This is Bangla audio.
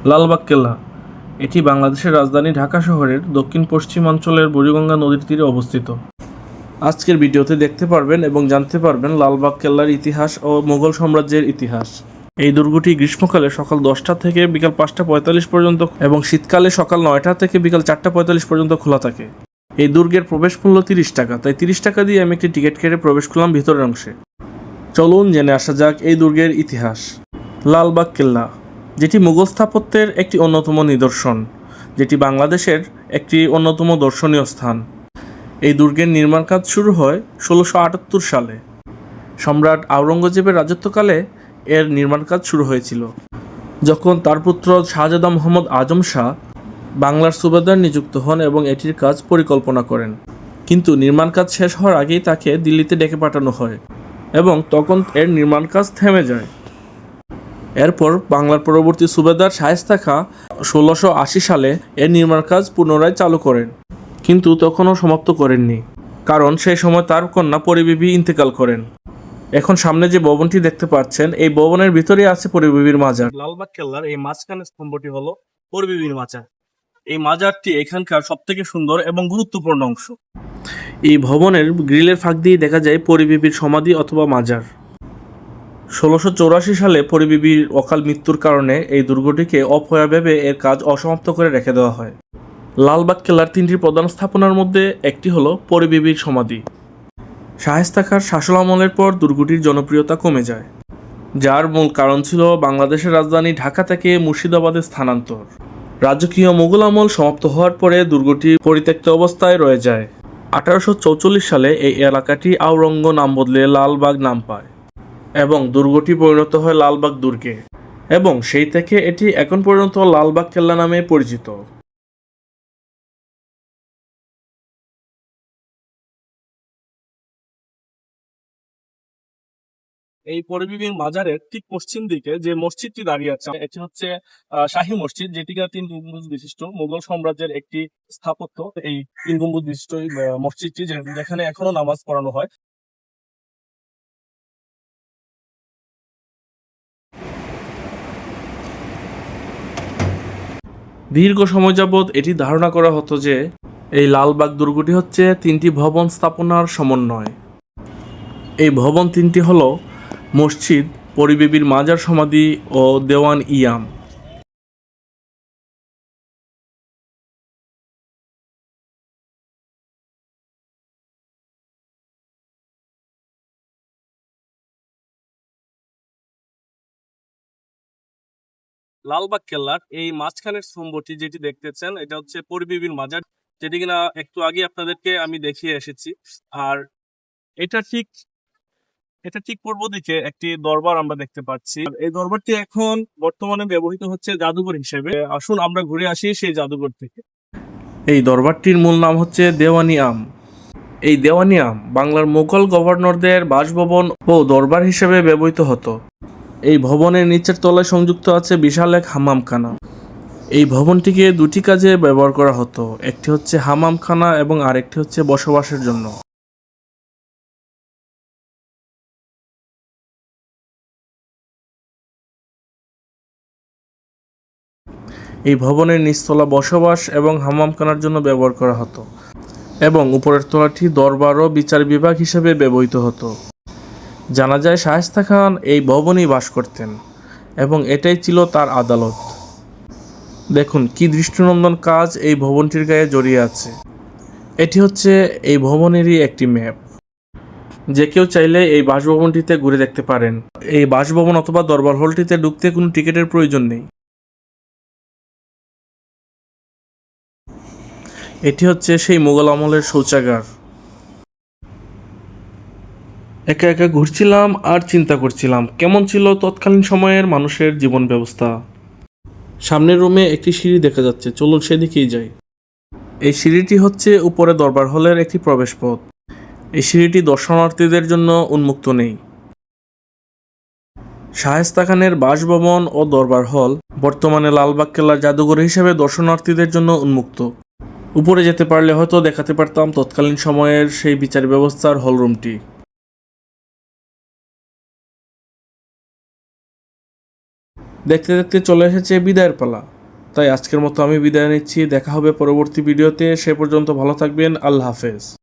লালবাগ কেল্লা এটি বাংলাদেশের রাজধানী ঢাকা শহরের দক্ষিণ পশ্চিমাঞ্চলের বুড়িগঙ্গা নদীর তীরে অবস্থিত। আজকের ভিডিওতে দেখতে পারবেন এবং জানতে পারবেন লালবাগ কেল্লার ইতিহাস ও মোগল সাম্রাজ্যের ইতিহাস। এই দুর্গটি গ্রীষ্মকালে সকাল 10টা থেকে বিকাল 5টা 45 পর্যন্ত এবং শীতকালে সকাল 9টা থেকে বিকাল 4টা 45 পর্যন্ত খোলা থাকে। এই দুর্গের প্রবেশ মূল্য 30 টাকা, তাই 30 টাকা দিয়ে আমি একটি টিকিট কেটে প্রবেশ করলাম ভিতরের অংশে। চলুন জেনে আসা যাক এই দুর্গের ইতিহাস। লালবাগ কেল্লা, যেটি মুঘল স্থাপত্যের একটি অন্যতম নিদর্শন, যেটি বাংলাদেশের একটি অন্যতম দর্শনীয় স্থান। এই দুর্গের নির্মাণ কাজ শুরু হয় 1678 সালে। সম্রাট আওরঙ্গজেবের রাজত্বকালে এর নির্মাণ কাজ শুরু হয়েছিল, যখন তার পুত্র শাহজাদা মোহাম্মদ আজম শাহ বাংলার সুবেদার নিযুক্ত হন এবং এটির কাজ পরিকল্পনা করেন। কিন্তু নির্মাণ কাজ শেষ হওয়ার আগেই তাকে দিল্লিতে ডেকে পাঠানো হয় এবং তখন এর নির্মাণ কাজ থেমে যায়। এরপর বাংলার পরবর্তী সুবেদার শায়েস্তা খাঁ 1680 সালে এর নির্মাণ কাজ পুনরায় চালু করেন, কিন্তু তখনও সমাপ্ত করেননি, কারণ সেই সময় তার কন্যা পরিবিবি ইন্তেকাল করেন। এখন সামনে যে ভবনটি দেখতে পাচ্ছেন, এই ভবনের ভিতরেই আছে পরিবিবির মাজার। লালবাগ কেল্লার এই মাঝখানের স্তম্ভটি হলো পরিবিবির মাজার। এই মাজারটি এখানকার সবথেকে সুন্দর এবং গুরুত্বপূর্ণ অংশ। এই ভবনের গ্রিলের ফাঁক দিয়ে দেখা যায় পরিবিবির সমাধি অথবা মাজার। 1684 সালে পরিবিবির অকাল মৃত্যুর কারণে এই দুর্গটিকে অপয়া ভেবে এর কাজ অসমাপ্ত করে রেখে দেওয়া হয়। লালবাগ কেল্লার 3টি প্রধান স্থাপনার মধ্যে একটি হলো পরিবিবির সমাধি। শায়েস্তা খাঁর শাসনামলের পর দুর্গটির জনপ্রিয়তা কমে যায়, যার মূল কারণ ছিল বাংলাদেশের রাজধানী ঢাকা থেকে মুর্শিদাবাদে স্থানান্তর। রাজকীয় মুঘল আমল সমাপ্ত হওয়ার পরে দুর্গটি পরিত্যক্ত অবস্থায় রয়ে যায়। 1844 সালে এই এলাকাটি আওরঙ্গ নাম বদলে লালবাগ নাম পায় এবং দুর্গটি পরিণত হয় লালবাগ দুর্গে, এবং সেই থেকে এটি এখন পর্যন্ত লালবাগ কেল্লা নামে পরিচিত। এই পরিবিবির মাজারের ঠিক পশ্চিম দিকে যে মসজিদটি দাঁড়িয়ে আছে, এটি হচ্ছে শাহী মসজিদ, যেটি 3 গম্বুজ বিশিষ্ট মুঘল সাম্রাজ্যের একটি স্থাপত্য। এই 3 গম্বুজ বিশিষ্ট মসজিদটি যেখানে এখনো নামাজ পড়ানো হয়। দীর্ঘ সময় যাবৎ এটি ধারণা করা হতো যে এই লালবাগ দুর্গটি হচ্ছে 3টি ভবন স্থাপনার সমন্বয়। এই ভবন 3টি হল মসজিদ, পরিবিবির মাজার সমাধি ও দেওয়ান ইয়াম। লালবাগ কেল্লার এই মাঝখানের স্তম্ভটি যেটি দেখতেছেন, এটা হচ্ছে পরিবিবির মাজার, যেটি কিনা একটু আগে আপনাদেরকে আমি দেখিয়ে এসেছি। আর এটা ঠিক পূর্ব দিকে একটি দরবার আমরা দেখতে পাচ্ছি। এই দরবারটি এখন বর্তমানে ব্যবহৃত হচ্ছে জাদুঘর হিসেবে। আসুন আমরা ঘুরে আসি সেই জাদুঘর থেকে। এই দরবারটির মূল নাম হচ্ছে দেওয়ানি আম। এই দেওয়ানি আম বাংলার মুঘল গভর্নরদের বাসভবন ও দরবার হিসেবে ব্যবহৃত হতো। এই ভবনের নিচের তলায় সংযুক্ত আছে বিশাল এক হামামখানা। এই ভবনটিকে 2টি কাজে ব্যবহার করা হতো, একটি হচ্ছে হামামখানা এবং আরেকটি হচ্ছে বসবাসের জন্য। এই ভবনের নিচতলা বসবাস এবং হামামখানার জন্য ব্যবহার করা হতো, এবং উপরের তলাটি দরবার ও বিচার বিভাগ হিসেবে ব্যবহৃত হতো। জানা যায় শায়েস্তা খান এই ভবনেই বাস করতেন এবং এটাই ছিল তার আদালত। দেখুন কি দৃষ্টিনন্দন কাজ এই ভবনটির গায়ে জড়িয়ে আছে। এটি হচ্ছে এই ভবনেরই একটি ম্যাপ। যে কেউ চাইলে এই বাসভবনটিতে ঘুরে দেখতে পারেন। এই বাসভবন অথবা দরবার হলটিতে ঢুকতে কোনো টিকিটের প্রয়োজন নেই। এটি হচ্ছে সেই মুঘল আমলের শৌচাগার। একা একা ঘুরছিলাম আর চিন্তা করছিলাম কেমন ছিল তৎকালীন সময়ের মানুষের জীবন ব্যবস্থা। সামনের রুমে একটি সিঁড়ি দেখা যাচ্ছে, চলুন সেদিকেই যাই। এই সিঁড়িটি হচ্ছে উপরে দরবার হলের একটি প্রবেশপথ। এই সিঁড়িটি দর্শনার্থীদের জন্য উন্মুক্ত নেই। শায়েস্তা খানের বাসভবন ও দরবার হল বর্তমানে লালবাগ কেল্লার জাদুঘর হিসেবে দর্শনার্থীদের জন্য উন্মুক্ত। উপরে যেতে পারলে হয়তো দেখাতে পারতাম তৎকালীন সময়ের সেই বিচার ব্যবস্থার হলরুমটি। দেখতে দেখতে চলে এসেছে বিদায়ের পালা। তাই আজকের মতো আমি বিদায় নিচ্ছি। দেখা হবে পরবর্তী ভিডিওতে। সে পর্যন্ত ভালো থাকবেন। আল্লাহ হাফেজ।